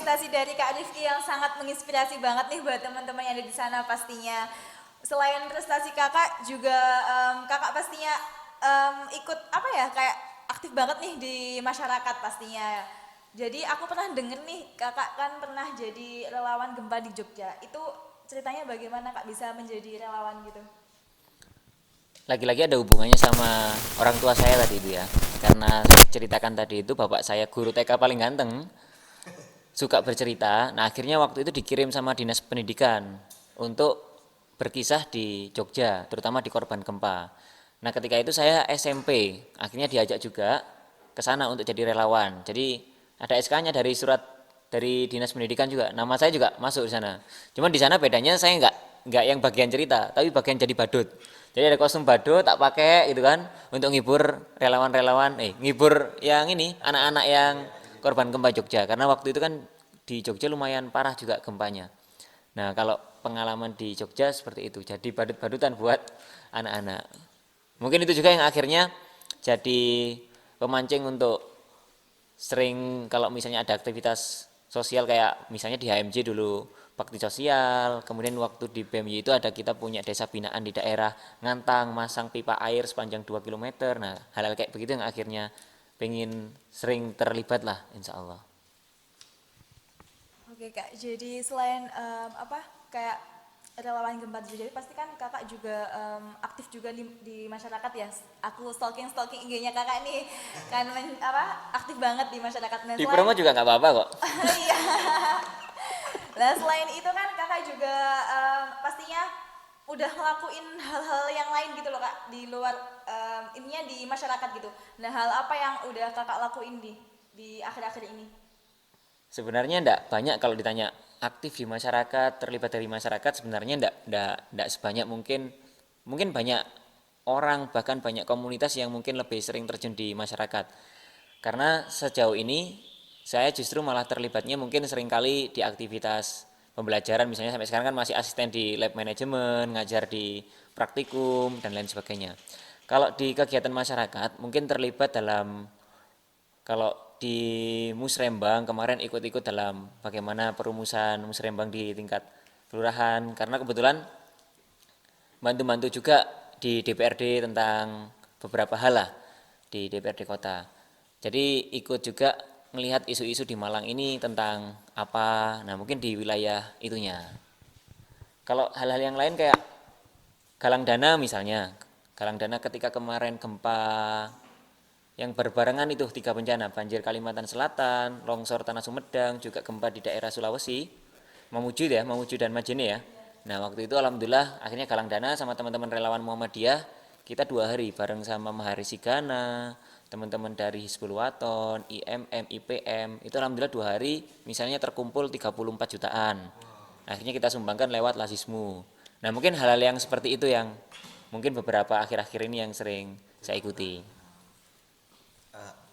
prestasi dari Kak Rifki yang sangat menginspirasi banget nih buat teman-teman yang ada di sana pastinya. Selain prestasi kakak juga kakak pastinya ikut apa ya kayak aktif banget nih di masyarakat pastinya. Jadi aku pernah denger nih kakak kan pernah jadi relawan gempa di Jogja. Itu ceritanya bagaimana kak bisa menjadi relawan gitu? Lagi-lagi ada hubungannya sama orang tua saya tadi itu ya. Karena saya ceritakan tadi itu bapak saya guru TK paling ganteng, suka bercerita. Nah, akhirnya waktu itu dikirim sama Dinas Pendidikan untuk berkisah di Jogja, terutama di korban gempa. Nah, ketika itu saya SMP, akhirnya diajak juga ke sana untuk jadi relawan. Jadi ada SK-nya dari surat dari Dinas Pendidikan juga. Nama saya juga masuk di sana. Cuman di sana bedanya saya nggak yang bagian cerita, tapi bagian jadi badut. Jadi ada kostum badut tak pakai gitu kan untuk ngibur relawan-relawan, ngibur yang ini anak-anak yang korban gempa Jogja. Karena waktu itu kan di Jogja lumayan parah juga gempanya. Nah, kalau pengalaman di Jogja seperti itu, jadi badut-badutan buat anak-anak. Mungkin itu juga yang akhirnya jadi pemancing untuk sering kalau misalnya ada aktivitas sosial kayak misalnya di HMJ dulu bakti sosial, kemudian waktu di BMY itu ada kita punya desa binaan di daerah Ngantang, masang pipa air sepanjang 2 kilometer. Nah, hal-hal kayak begitu yang akhirnya pengen sering terlibat lah insya Allah. Oke kak, jadi selain apa kayak relawan gempa jadi pasti kan kakak juga aktif juga di masyarakat ya. Aku stalking stalking IG-nya kakak nih kan apa aktif banget di masyarakat. Nah Di selain promo juga nggak apa-apa kok. iya, nah selain itu kan kakak juga pastinya udah ngelakuin hal-hal yang lain gitu loh kak di luar ininya di masyarakat gitu. Nah hal apa yang udah kakak lakuin di akhir-akhir ini? Sebenarnya enggak banyak kalau ditanya aktif di masyarakat, terlibat dari masyarakat sebenarnya enggak sebanyak mungkin mungkin banyak orang bahkan banyak komunitas yang mungkin lebih sering terjun di masyarakat. Karena sejauh ini saya justru malah terlibatnya mungkin seringkali di aktivitas pembelajaran misalnya sampai sekarang kan masih asisten di lab manajemen, ngajar di praktikum dan lain sebagainya. Kalau di kegiatan masyarakat mungkin terlibat dalam kalau di Musrembang kemarin ikut-ikut dalam bagaimana perumusan Musrembang di tingkat kelurahan karena kebetulan bantu-bantu juga di DPRD tentang beberapa hal lah di DPRD kota. Jadi ikut juga melihat isu-isu di Malang ini tentang apa. Nah, mungkin di wilayah itunya. Kalau hal-hal yang lain kayak galang dana misalnya. Galang dana ketika kemarin gempa yang berbarengan itu tiga bencana, banjir Kalimantan Selatan, longsor tanah Sumedang, juga gempa di daerah Sulawesi, Mamuju dan Majene ya. Nah waktu itu alhamdulillah akhirnya galang dana sama teman-teman relawan Muhammadiyah, kita 2 hari bareng sama Mahari Sigana, teman-teman dari Hizbul Waton, IMM, IPM, itu alhamdulillah 2 hari misalnya terkumpul 34 jutaan. Akhirnya kita sumbangkan lewat Lasismu. Nah mungkin hal-hal yang seperti itu yang mungkin beberapa akhir-akhir ini yang sering saya ikuti.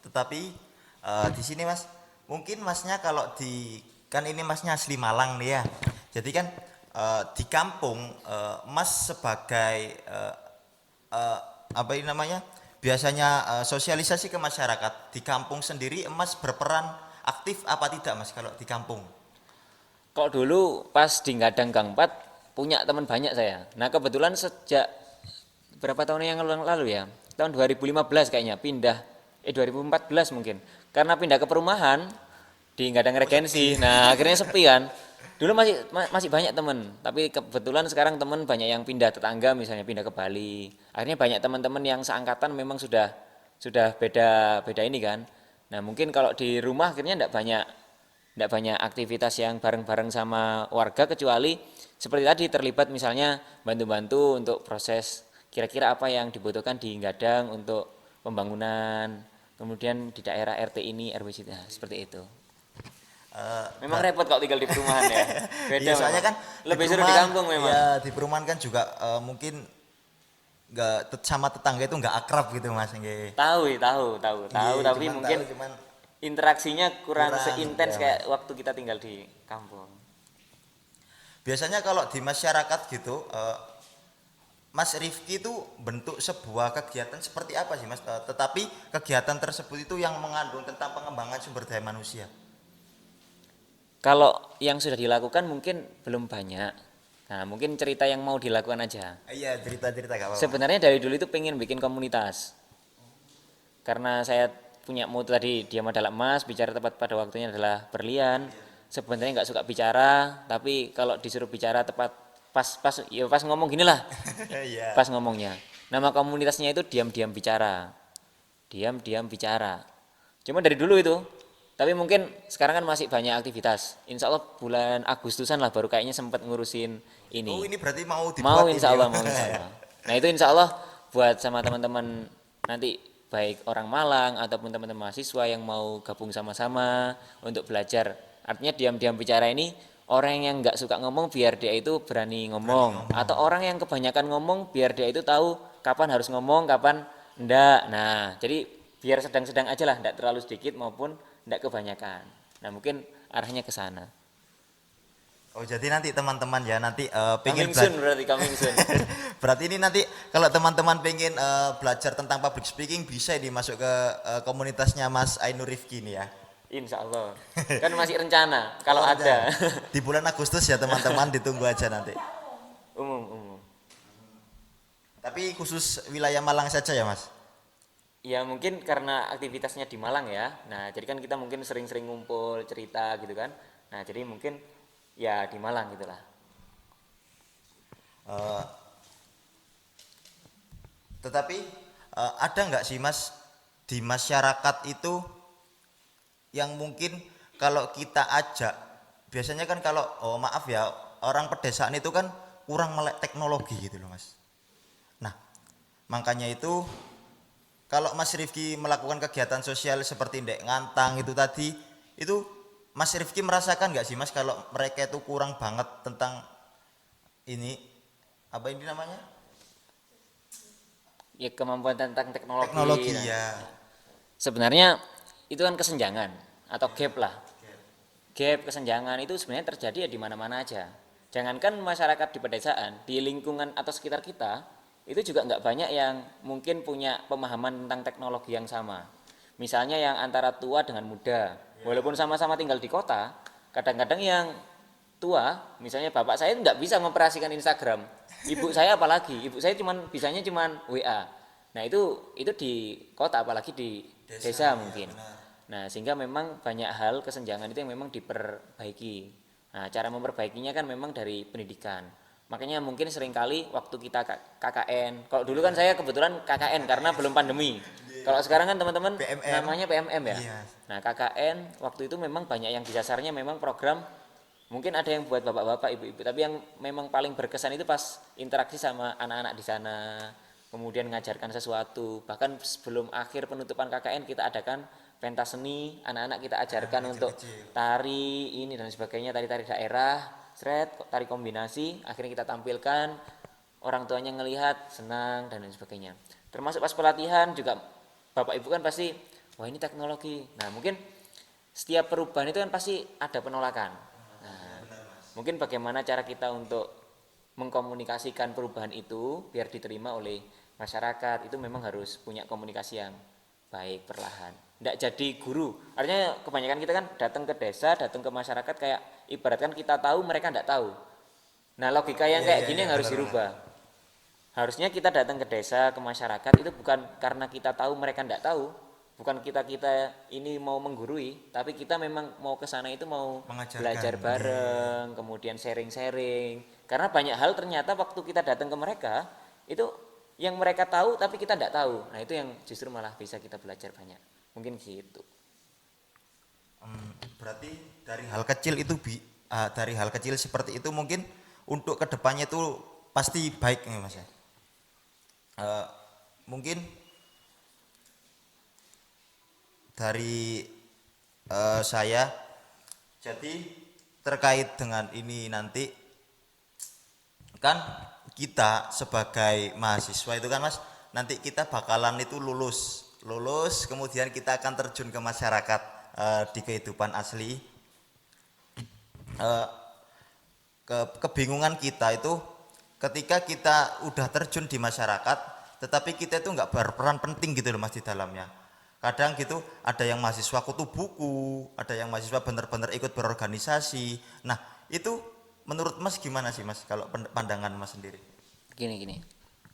Tetapi di sini Mas, mungkin Masnya kalau di kan ini Masnya asli Malang nih ya. Jadi kan di kampung Mas sebagai eh, apa ini namanya? Biasanya sosialisasi ke masyarakat di kampung sendiri Mas berperan aktif apa tidak Mas kalau di kampung? Kok dulu pas di Gadang Gang 4 punya teman banyak saya. Nah kebetulan sejak berapa tahun yang lalu ya, tahun 2015 kayaknya pindah, 2014 mungkin. Karena pindah ke perumahan di Gadang Oh Regensi. sepi. Nah akhirnya sepi kan. Dulu masih banyak teman, tapi kebetulan sekarang teman banyak yang pindah tetangga misalnya pindah ke Bali. Akhirnya banyak teman-teman yang seangkatan memang sudah beda beda ini kan. Nah mungkin kalau di rumah akhirnya enggak banyak aktivitas yang bareng-bareng sama warga kecuali seperti tadi terlibat misalnya bantu-bantu untuk proses kira-kira apa yang dibutuhkan di Gadang untuk pembangunan, kemudian di daerah RT ini RW situ, nah, seperti itu. Memang Berat. repot kalau tinggal di perumahan ya, beda Iya soalnya memang. kan di Lebih seru di perumahan kampung memang. ya di perumahan kan juga mungkin nggak sama tetangga itu nggak akrab gitu Mas nggih. Tahu, Iya, tapi cuman tahu mungkin cuman interaksinya kurang kurang seintens ya kayak Mas. waktu kita tinggal di kampung. Biasanya kalau di masyarakat gitu Mas Rifki itu bentuk sebuah kegiatan seperti apa sih Mas? Tetapi kegiatan tersebut itu yang mengandung tentang pengembangan sumber daya manusia. Kalau yang sudah dilakukan mungkin belum banyak. Nah, mungkin cerita yang mau dilakukan aja. Iya, cerita-cerita gak apa-apa. Sebenarnya dari dulu itu pengen bikin komunitas. Karena saya punya moto tadi, diam adalah emas, bicara tepat pada waktunya adalah berlian. Sebenarnya nggak suka bicara, tapi kalau disuruh bicara tepat pas ngomong gini lah, Iya. pas ngomongnya. Nama komunitasnya itu diam-diam bicara. Diam-diam bicara. Cuma dari dulu itu. Tapi mungkin sekarang kan masih banyak aktivitas. Insya Allah bulan Agustusan lah baru kayaknya sempat ngurusin ini. Oh, ini berarti mau dibuat Mau ini insya ya? Allah, mau insya Allah. Nah itu insya Allah buat sama teman-teman nanti baik orang Malang ataupun teman-teman mahasiswa yang mau gabung sama-sama untuk belajar. Artinya diam-diam bicara ini orang yang nggak suka ngomong biar dia itu berani ngomong. Atau orang yang kebanyakan ngomong biar dia itu tahu kapan harus ngomong, kapan enggak. Nah jadi biar sedang-sedang aja lah, enggak terlalu sedikit maupun enggak kebanyakan. Nah mungkin arahnya ke sana. Oh, jadi nanti teman-teman ya nanti pengen Coming soon berarti coming soon. berarti ini nanti kalau teman-teman pengen belajar tentang public speaking bisa dimasuk ke komunitasnya Mas Ainur Rifki ini ya. Insya Allah. Kan masih rencana kalau Oh, ada. Di bulan Agustus ya teman-teman, ditunggu aja nanti. Umum. Tapi khusus wilayah Malang saja ya Mas? Ya mungkin karena aktivitasnya di Malang ya. Nah jadi kan kita mungkin sering-sering ngumpul cerita gitu kan. Nah jadi mungkin ya di Malang gitulah. Eh, tetapi ada nggak sih Mas di masyarakat itu yang mungkin kalau kita ajak, biasanya kan kalau oh maaf ya orang pedesaan itu kan kurang melek teknologi gitu loh Mas. Nah makanya itu kalau Mas Rifki melakukan kegiatan sosial seperti Ndek Ngantang itu tadi, itu Mas Rifki merasakan nggak sih Mas kalau mereka itu kurang banget tentang ini apa ini namanya? Ya kemampuan tentang teknologi. Teknologi Nah, ya. sebenarnya itu kan kesenjangan atau gap lah. Gap kesenjangan itu sebenarnya terjadi ya di mana-mana aja. Jangankan masyarakat di pedesaan, di lingkungan atau sekitar kita, itu juga nggak banyak yang mungkin punya pemahaman tentang teknologi yang sama. Misalnya yang antara tua dengan muda, walaupun sama-sama tinggal di kota, kadang-kadang yang tua, misalnya bapak saya nggak bisa mengoperasikan Instagram, ibu saya apalagi, ibu saya bisanya cuman WA. Nah itu di kota apalagi di desa mungkin. Nah sehingga memang banyak hal kesenjangan itu yang memang diperbaiki. Nah cara memperbaikinya kan memang dari pendidikan. Makanya mungkin seringkali waktu kita KKN, kalau dulu kan saya kebetulan KKN karena belum pandemi. Kalau sekarang kan teman-teman PMM. namanya PMM ya. Iya. Nah KKN waktu itu memang banyak yang disasarnya memang program, mungkin ada yang buat bapak-bapak, ibu-ibu, tapi yang memang paling berkesan itu pas interaksi sama anak-anak di sana, kemudian ngajarkan sesuatu. Bahkan sebelum akhir penutupan KKN kita adakan pentas seni, anak-anak kita ajarkan untuk tari ini dan sebagainya, tari-tari daerah, tari kombinasi, akhirnya kita tampilkan, orang tuanya ngelihat senang dan lain sebagainya. Termasuk pas pelatihan juga bapak ibu kan pasti, wah ini teknologi. Nah mungkin setiap perubahan itu kan pasti ada penolakan. Nah, mungkin bagaimana cara kita untuk mengkomunikasikan perubahan itu biar diterima oleh masyarakat, itu memang harus punya komunikasi yang baik, perlahan. Tidak jadi guru. Artinya kebanyakan kita kan datang ke desa, datang ke masyarakat kayak ibaratkan kita tahu, mereka tidak tahu. Nah logika yang kayak gini yang harus dirubah. Harusnya kita datang ke desa, ke masyarakat itu bukan karena kita tahu mereka tidak tahu, bukan kita ini mau menggurui, tapi kita memang mau ke sana itu mau Mengajarkan. belajar bareng, kemudian sharing-sharing. Karena banyak hal ternyata waktu kita datang ke mereka itu yang mereka tahu tapi kita tidak tahu. Nah itu yang justru malah bisa kita belajar banyak. Mungkin gitu. Berarti dari hal kecil itu dari hal kecil seperti itu mungkin untuk kedepannya itu pasti baik nih Mas ya. Mungkin dari saya jadi terkait dengan ini nanti kan kita sebagai mahasiswa itu kan Mas nanti kita bakalan itu lulus kemudian kita akan terjun ke masyarakat di kehidupan asli. Kebingungan kita itu ketika kita udah terjun di masyarakat tetapi kita itu nggak berperan penting gitu loh Mas di dalamnya, kadang gitu ada yang mahasiswa kutu buku, ada yang mahasiswa bener-bener ikut berorganisasi. Nah itu menurut Mas gimana sih Mas kalau pandangan Mas sendiri? Gini,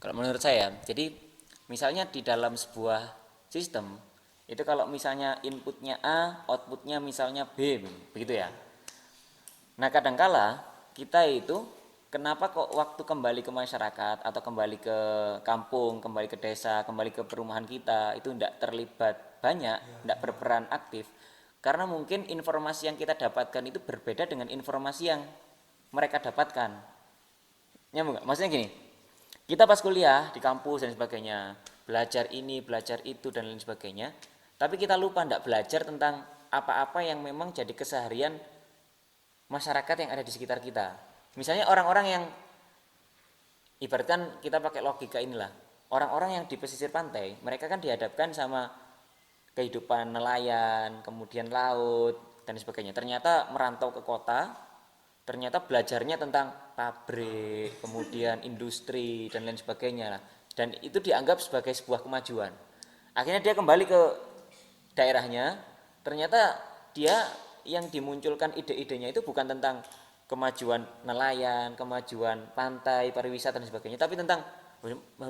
kalau menurut saya, jadi misalnya di dalam sebuah sistem itu kalau misalnya inputnya A, outputnya misalnya B, begitu ya. Nah kadangkala kita itu kenapa kok waktu kembali ke masyarakat atau kembali ke kampung, kembali ke desa, kembali ke perumahan kita itu tidak terlibat banyak, tidak berperan aktif, karena mungkin informasi yang kita dapatkan itu berbeda dengan informasi yang mereka dapatkan. Nyambung nggak? Maksudnya gini, kita pas kuliah di kampus dan sebagainya, belajar ini, belajar itu dan lain sebagainya, tapi kita lupa tidak belajar tentang apa-apa yang memang jadi keseharian masyarakat yang ada di sekitar kita. Misalnya orang-orang yang, ibaratkan kita pakai logika inilah, orang-orang yang di pesisir pantai, mereka kan dihadapkan sama kehidupan nelayan, kemudian laut dan sebagainya. Ternyata merantau ke kota, ternyata belajarnya tentang pabrik, kemudian industri dan lain sebagainya, dan itu dianggap sebagai sebuah kemajuan. Akhirnya dia kembali ke daerahnya, ternyata dia yang dimunculkan ide-idenya itu bukan tentang kemajuan nelayan, kemajuan pantai, pariwisata dan sebagainya, tapi tentang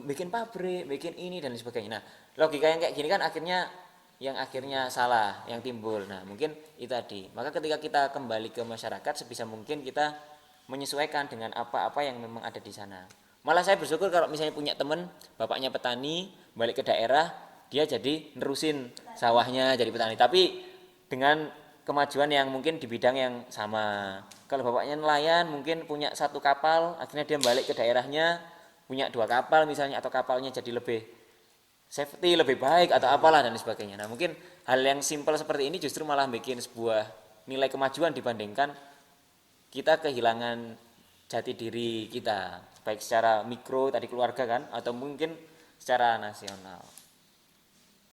bikin pabrik, bikin ini dan sebagainya. Nah, logika yang kayak gini kan akhirnya salah yang timbul. Nah, mungkin itu tadi. Maka ketika kita kembali ke masyarakat, sebisa mungkin kita menyesuaikan dengan apa-apa yang memang ada di sana. Malah saya bersyukur kalau misalnya punya teman, bapaknya petani, balik ke daerah, dia jadi nerusin sawahnya jadi petani. Tapi dengan kemajuan yang mungkin di bidang yang sama. Kalau bapaknya nelayan, mungkin punya satu kapal, akhirnya dia balik ke daerahnya, punya 2 kapal misalnya, atau kapalnya jadi lebih safety, lebih baik atau apalah dan sebagainya. Nah mungkin hal yang simpel seperti ini justru malah bikin sebuah nilai kemajuan dibandingkan kita kehilangan jati diri kita, baik secara mikro tadi keluarga kan, atau mungkin secara nasional.